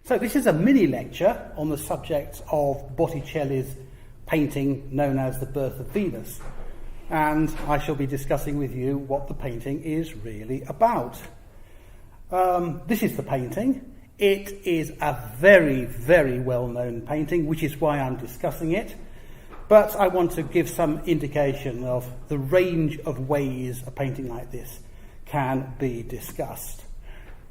So this is a mini lecture on the subject of Botticelli's painting known as The Birth of Venus. And I shall be discussing with you what the painting is really about. This is the painting. It is a very, very well-known painting, which is why I'm discussing it. But I want to give some indication of the range of ways a painting like this can be discussed.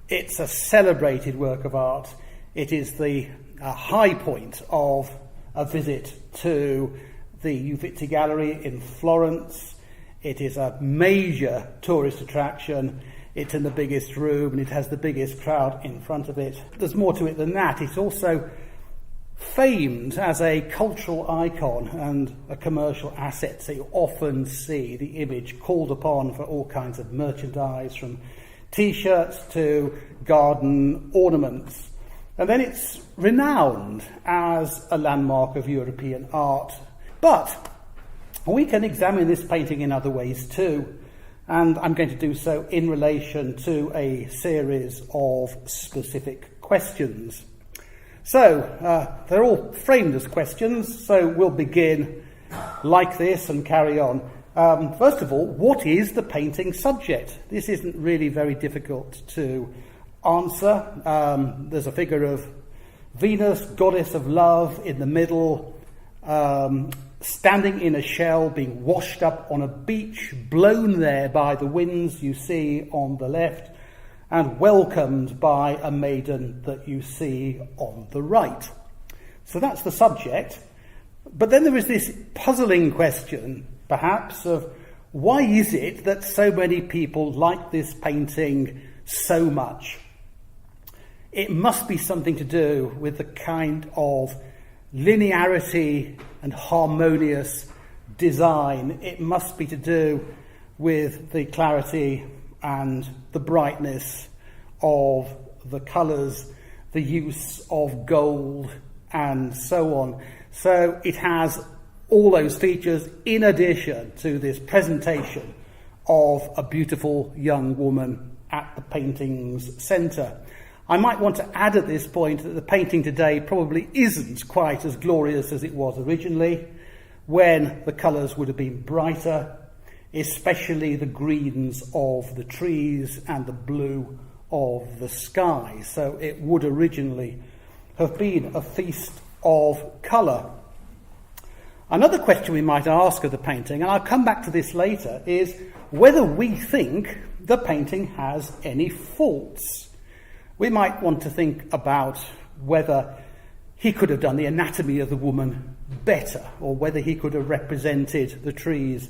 It's a celebrated work of art. It is the high point of a visit to the Uffizi Gallery in Florence. It is a major tourist attraction. It's in the biggest room and it has the biggest crowd in front of it. There's more to it than that. It's also famed as a cultural icon and a commercial asset. So you often see the image called upon for all kinds of merchandise, from T-shirts to garden ornaments. And then it's renowned as a landmark of European art. But we can examine this painting in other ways too, and I'm going to do so in relation to a series of specific questions. So, they're all framed as questions, so we'll begin like this and carry on. First of all, what is the painting subject? This isn't really very difficult to answer. There's a figure of Venus, goddess of love, in the middle, standing in a shell, being washed up on a beach, blown there by the winds you see on the left, and welcomed by a maiden that you see on the right. So that's the subject. But then there is this puzzling question, perhaps, of why is it that so many people like this painting so much? It must be something to do with the kind of linearity and harmonious design. It must be to do with the clarity and the brightness of the colours, the use of gold, and so on. So it has all those features in addition to this presentation of a beautiful young woman at the painting's centre. I might want to add at this point that the painting today probably isn't quite as glorious as it was originally, when the colours would have been brighter, especially the greens of the trees and the blue of the sky. So it would originally have been a feast of colour. Another question we might ask of the painting, and I'll come back to this later, is whether we think the painting has any faults. We might want to think about whether he could have done the anatomy of the woman better, or whether he could have represented the trees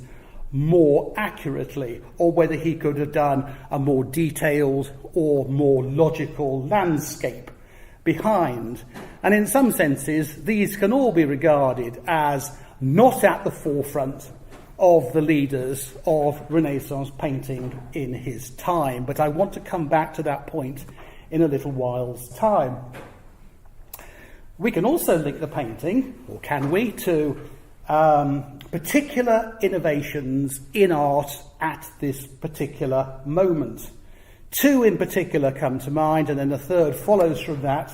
more accurately, or whether he could have done a more detailed or more logical landscape behind. And in some senses, these can all be regarded as not at the forefront of the leaders of Renaissance painting in his time. But I want to come back to that point in a little while's time. We can also link the painting, or can we, to particular innovations in art at this particular moment. Two in particular come to mind, and then a third follows from that.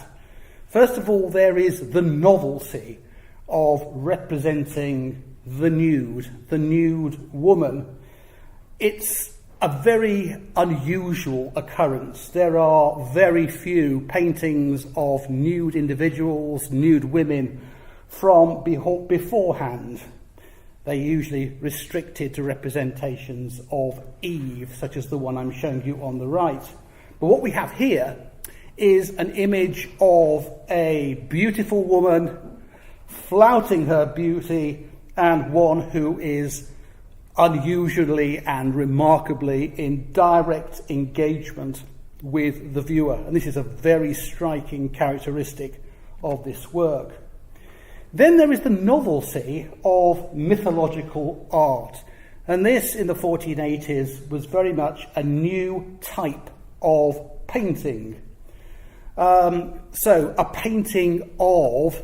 First of all, there is the novelty of representing the nude woman. It's a very unusual occurrence. There are very few paintings of nude individuals, nude women, from beforehand. They're usually restricted to representations of Eve, such as the one I'm showing you on the right. But what we have here is an image of a beautiful woman flouting her beauty, and one who is unusually and remarkably in direct engagement with the viewer. And this is a very striking characteristic of this work. Then there is the novelty of mythological art. And this, in the 1480s, was very much a new type of painting. So a painting of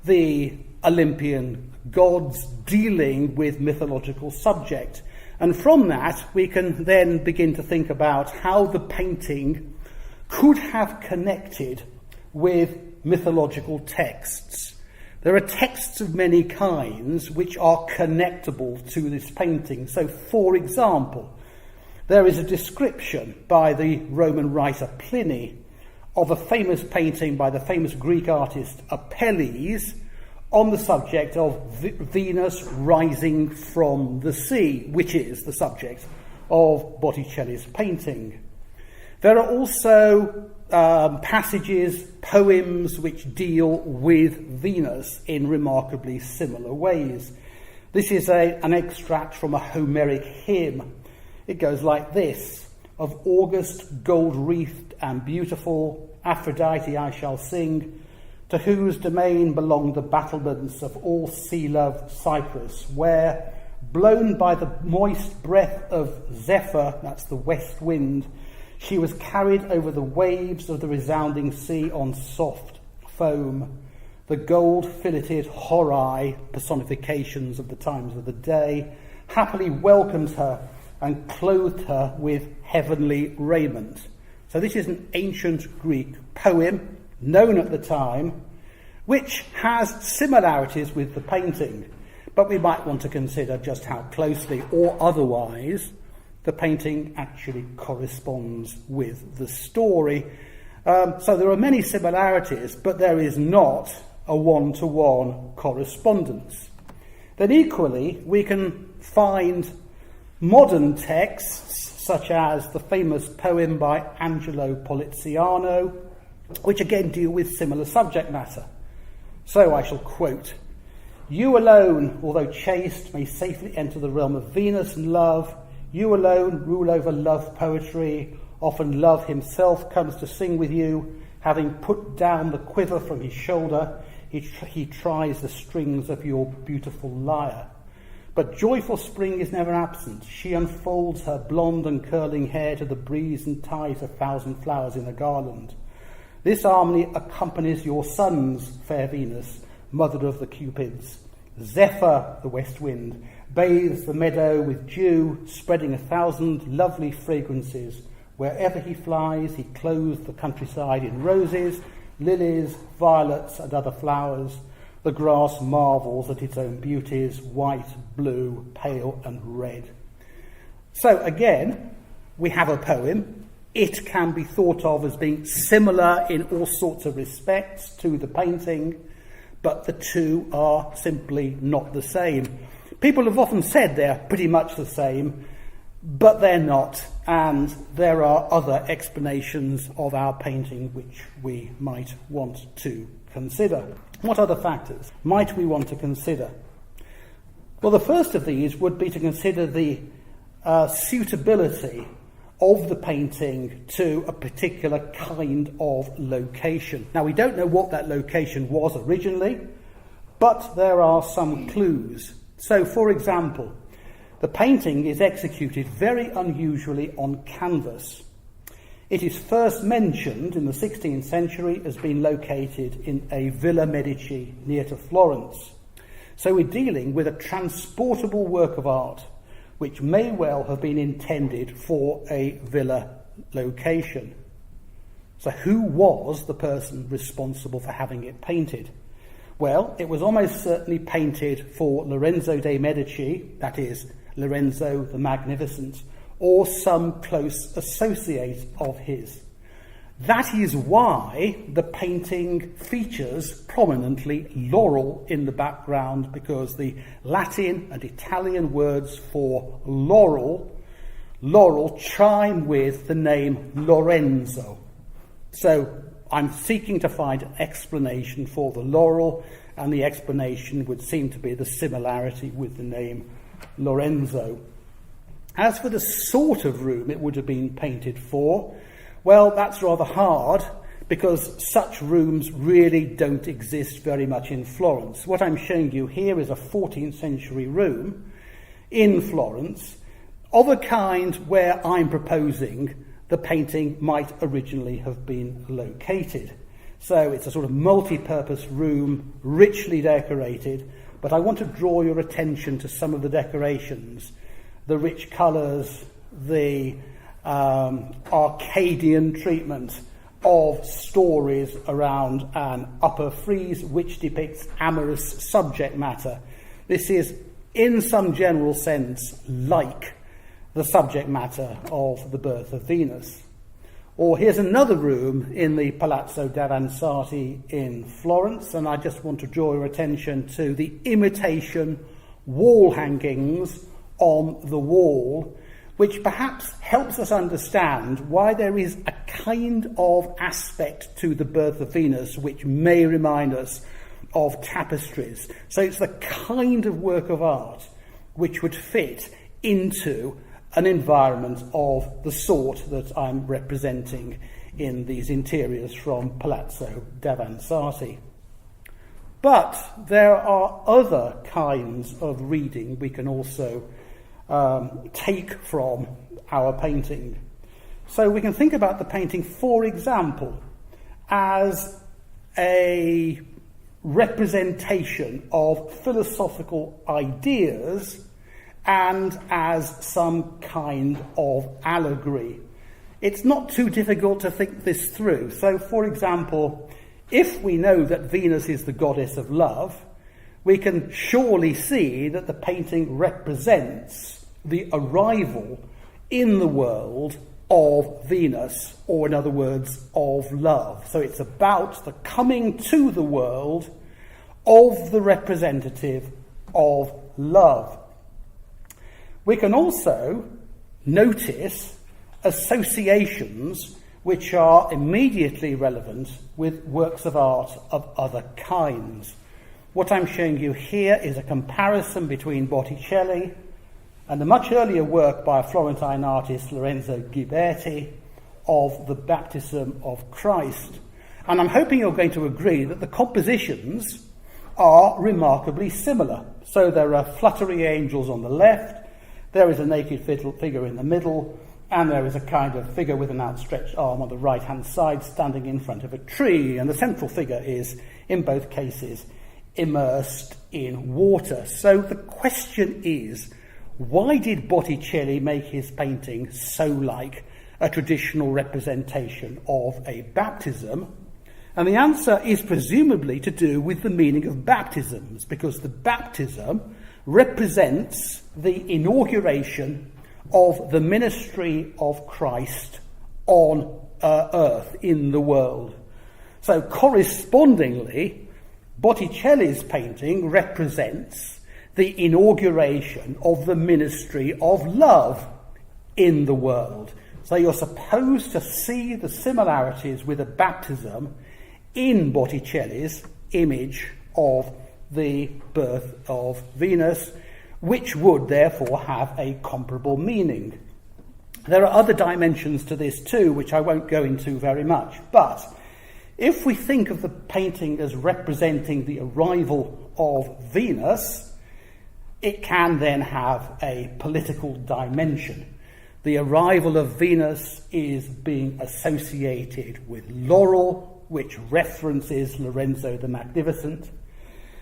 the Olympian gods dealing with mythological subject. And from that, we can then begin to think about how the painting could have connected with mythological texts. There are texts of many kinds which are connectable to this painting. So, for example, there is a description by the Roman writer Pliny of a famous painting by the famous Greek artist Apelles on the subject of Venus rising from the sea, which is the subject of Botticelli's painting. There are also passages, poems, which deal with Venus in remarkably similar ways. This is an extract from a Homeric hymn. It goes like this: "Of August, gold-wreathed and beautiful, Aphrodite I shall sing, to whose domain belong the battlements of all sea-loved Cyprus, where, blown by the moist breath of Zephyr," that's the west wind, "she was carried over the waves of the resounding sea on soft foam. The gold-filleted Horai, personifications of the times of the day, happily welcomed her and clothed her with heavenly raiment." So this is an ancient Greek poem, known at the time, which has similarities with the painting. But we might want to consider just how closely or otherwise the painting actually corresponds with the story. So there are many similarities, but there is not a one-to-one correspondence. Then equally, we can find modern texts, such as the famous poem by Angelo Poliziano, which again deal with similar subject matter. So I shall quote: "You alone, although chaste, may safely enter the realm of Venus and love. You alone rule over love poetry. Often love himself comes to sing with you. Having put down the quiver from his shoulder, he tries the strings of your beautiful lyre. But joyful spring is never absent. She unfolds her blonde and curling hair to the breeze and ties 1,000 flowers in a garland. This harmony accompanies your sons, fair Venus, mother of the Cupids. Zephyr, the west wind, bathes the meadow with dew, spreading 1,000 lovely fragrances. Wherever he flies, he clothes the countryside in roses, lilies, violets, and other flowers. The grass marvels at its own beauties, white, blue, pale, and red." So again, we have a poem. It can be thought of as being similar in all sorts of respects to the painting, but the two are simply not the same. People have often said they're pretty much the same, but they're not, and there are other explanations of our painting which we might want to consider. What other factors might we want to consider? Well, the first of these would be to consider the suitability of the painting to a particular kind of location. Now, we don't know what that location was originally, but there are some clues. So, for example, the painting is executed very unusually on canvas. It is first mentioned in the 16th century as being located in a Villa Medici near to Florence. So we're dealing with a transportable work of art which may well have been intended for a villa location. So who was the person responsible for having it painted? Well, it was almost certainly painted for Lorenzo de' Medici, that is, Lorenzo the Magnificent, or some close associate of his. That is why the painting features prominently laurel in the background, because the Latin and Italian words for laurel chime with the name Lorenzo. So I'm seeking to find an explanation for the laurel, and the explanation would seem to be the similarity with the name Lorenzo. As for the sort of room it would have been painted for, well, that's rather hard, because such rooms really don't exist very much in Florence. What I'm showing you here is a 14th century room in Florence, of a kind where I'm proposing the painting might originally have been located. So it's a sort of multi-purpose room, richly decorated, but I want to draw your attention to some of the decorations. The rich colours, the Arcadian treatment of stories around an upper frieze which depicts amorous subject matter. This is, in some general sense, like the subject matter of the Birth of Venus. Or here's another room in the Palazzo Davanzati in Florence, and I just want to draw your attention to the imitation wall hangings on the wall, which perhaps helps us understand why there is a kind of aspect to the Birth of Venus which may remind us of tapestries. So it's the kind of work of art which would fit into an environment of the sort that I'm representing in these interiors from Palazzo Davanzati. But there are other kinds of reading we can also take from our painting. So we can think about the painting, for example, as a representation of philosophical ideas and as some kind of allegory. It's not too difficult to think this through. So, for example, if we know that Venus is the goddess of love, we can surely see that the painting represents the arrival in the world of Venus, or in other words, of love. So it's about the coming to the world of the representative of love. We can also notice associations which are immediately relevant with works of art of other kinds. What I'm showing you here is a comparison between Botticelli and a much earlier work by a Florentine artist, Lorenzo Ghiberti, of the Baptism of Christ. And I'm hoping you're going to agree that the compositions are remarkably similar. So there are fluttery angels on the left, there is a naked figure in the middle, and there is a kind of figure with an outstretched arm on the right-hand side standing in front of a tree, and the central figure is, in both cases, immersed in water. So the question is, why did Botticelli make his painting so like a traditional representation of a baptism? And the answer is presumably to do with the meaning of baptisms, because the baptism represents the inauguration of the ministry of Christ on earth, in the world. So correspondingly, Botticelli's painting represents the inauguration of the ministry of love in the world. So you're supposed to see the similarities with a baptism in Botticelli's image of the birth of Venus, which would therefore have a comparable meaning. There are other dimensions to this too, which I won't go into very much, but if we think of the painting as representing the arrival of Venus, it can then have a political dimension. The arrival of Venus is being associated with laurel, which references Lorenzo the Magnificent,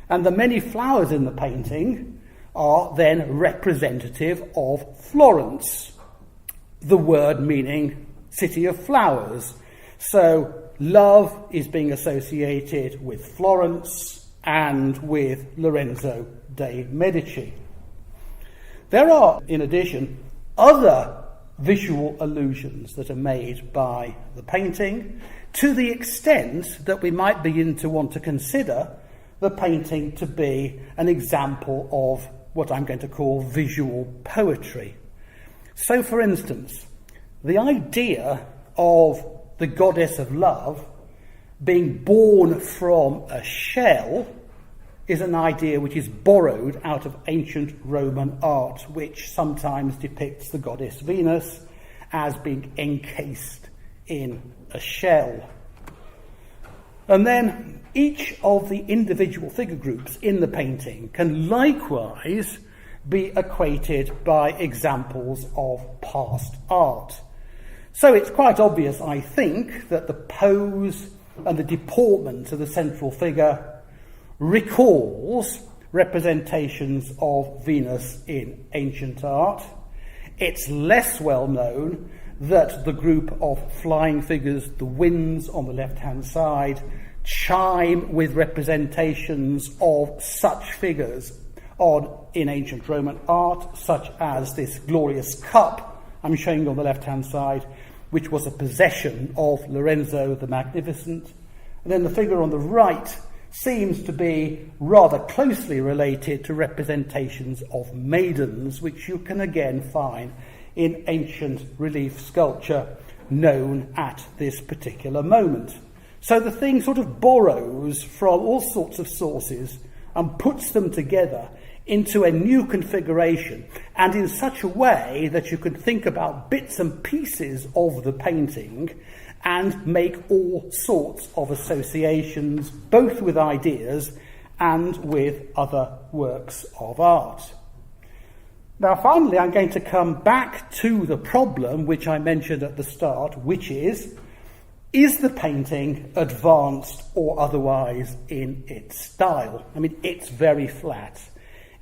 and the many flowers in the painting are then representative of Florence, the word meaning city of flowers. So love is being associated with Florence and with Lorenzo de' Medici. There are, in addition, other visual allusions that are made by the painting, to the extent that we might begin to want to consider the painting to be an example of what I'm going to call visual poetry. So, for instance, the idea of the goddess of love being born from a shell is an idea which is borrowed out of ancient Roman art, which sometimes depicts the goddess Venus as being encased in a shell. And then each of the individual figure groups in the painting can likewise be equated by examples of past art. So it's quite obvious, I think, that the pose and the deportment of the central figure recalls representations of Venus in ancient art. It's less well known that the group of flying figures, the winds on the left-hand side, chime with representations of such figures in ancient Roman art, such as this glorious cup I'm showing you on the left-hand side, which was a possession of Lorenzo the Magnificent. And then the figure on the right seems to be rather closely related to representations of maidens, which you can again find in ancient relief sculpture known at this particular moment. So the thing sort of borrows from all sorts of sources and puts them together into a new configuration, and in such a way that you can think about bits and pieces of the painting and make all sorts of associations, both with ideas and with other works of art. Now, finally, I'm going to come back to the problem which I mentioned at the start, which is the painting advanced or otherwise in its style? I mean, it's very flat.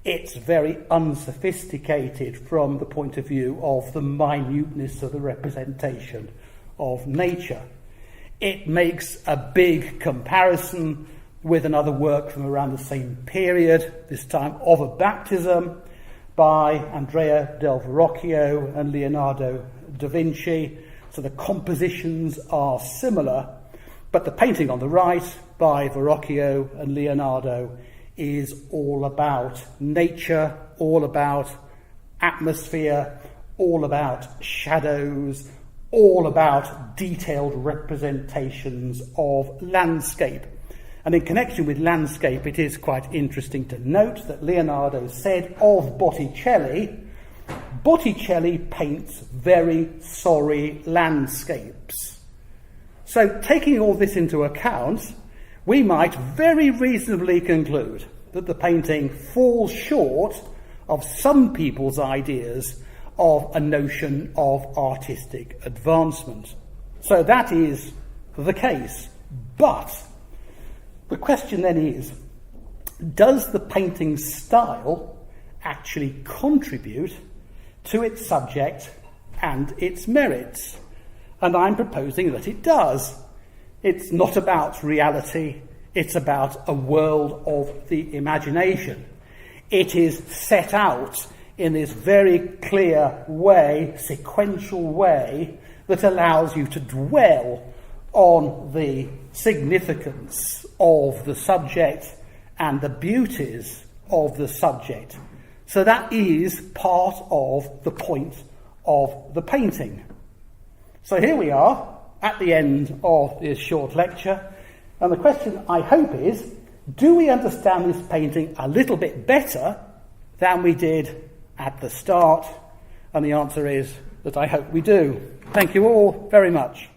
It's very unsophisticated from the point of view of the minuteness of the representation of nature. It makes a big comparison with another work from around the same period, this time of a baptism, by Andrea del Verrocchio and Leonardo da Vinci. So the compositions are similar, but the painting on the right by Verrocchio and Leonardo is all about nature, all about atmosphere, all about shadows, all about detailed representations of landscape. And in connection with landscape, it is quite interesting to note that Leonardo said of Botticelli, Botticelli paints very sorry landscapes. So taking all this into account, we might very reasonably conclude that the painting falls short of some people's ideas of a notion of artistic advancement. So that is the case. But the question then is, does the painting's style actually contribute to its subject and its merits? And I'm proposing that it does. It's not about reality, it's about a world of the imagination. It is set out in this very clear way, sequential way, that allows you to dwell on the significance of the subject and the beauties of the subject. So that is part of the point of the painting. So here we are at the end of this short lecture, and the question I hope is, do we understand this painting a little bit better than we did at the start? And the answer is that I hope we do. Thank you all very much.